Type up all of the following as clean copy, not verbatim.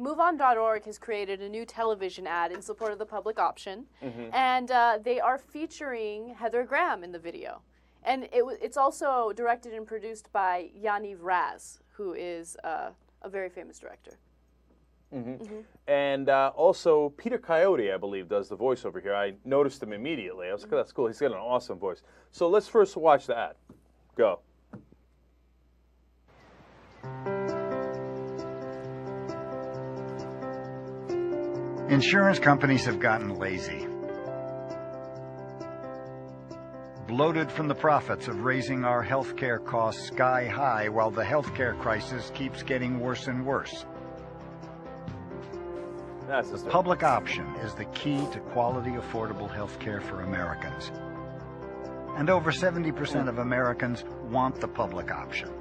MoveOn.org has created a new television ad in support of the public option, and they are featuring Heather Graham in the video. And it's also directed and produced by Yaniv Raz, who is a very famous director. And also, Peter Coyote, I believe, does the voiceover here. I noticed him immediately. I was like, oh, that's cool. He's got an awesome voice. So let's first watch the ad. Go. Insurance companies have gotten lazy. Bloated from the profits of raising our healthcare costs sky high while the healthcare crisis keeps getting worse and worse. Public option is the key to quality, affordable healthcare for Americans. And over 70% of Americans want the public option.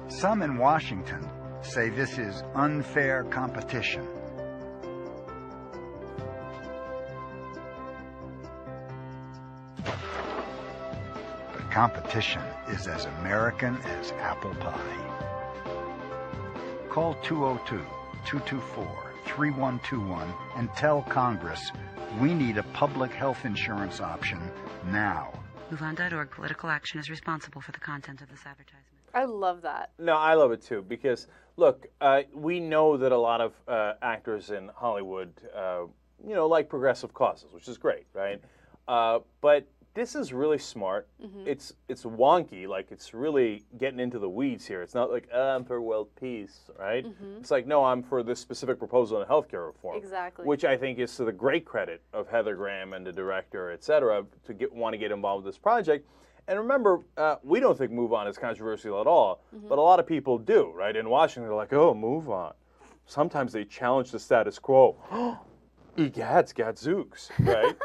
Some in Washington say this is unfair competition. But competition is as American as apple pie. Call 202-224-3121 and tell Congress we need a public health insurance option now. MoveOn.org political action is responsible for the content of this advertisement. I love that. No, I love it too because, look, we know that a lot of actors in Hollywood, like progressive causes, which is great, right? But this is really smart. It's wonky, like it's really getting into the weeds here. It's not like, I'm for world peace, right? It's like, no, I'm for this specific proposal on healthcare reform. Exactly. Which I think is to the great credit of Heather Graham and the director, et cetera, to want to get involved with this project. And remember, we don't think Move On is controversial at all, but a lot of people do, right? In Washington, they're like, oh, Move On. Sometimes they challenge the status quo. Egads, gadzooks, right?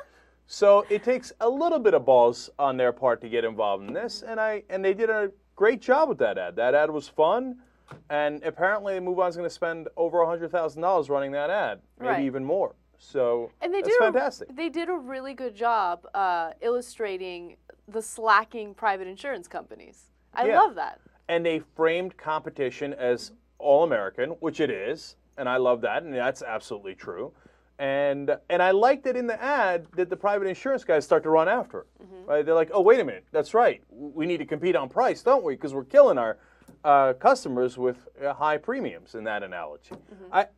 So it takes a little bit of balls on their part to get involved in this, and they did a great job with that ad. That ad was fun, and apparently Move On's going to spend over $100,000 running that ad, maybe even more. So that's fantastic. They did a really good job illustrating the slacking private insurance companies. I love that. And they framed competition as all-American, which it is, and I love that, and that's absolutely true. And I like that in the ad that the private insurance guys start to run after it. Right? They're like, oh, wait a minute, that's right. We need to compete on price, don't we? Because we're killing our customers with high premiums in that analogy.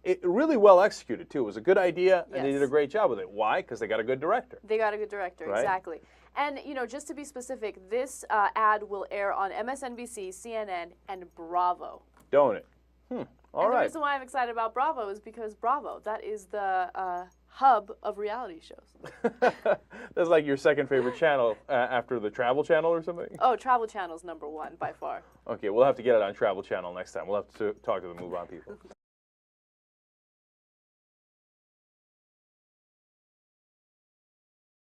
It really well executed, too. It was a good idea, and they did a great job with it. Why? Because they got a good director. They got a good director, right? Exactly. And, just to be specific, this ad will air on MSNBC, CNN, and Bravo. Don't it? All and right. The reason why I'm excited about Bravo is because Bravo, that is the hub of reality shows. That's like your second favorite channel after the Travel Channel or something? Oh, Travel Channel's #1 by far. Okay, we'll have to get it on Travel Channel next time. We'll have to talk to the Move On people.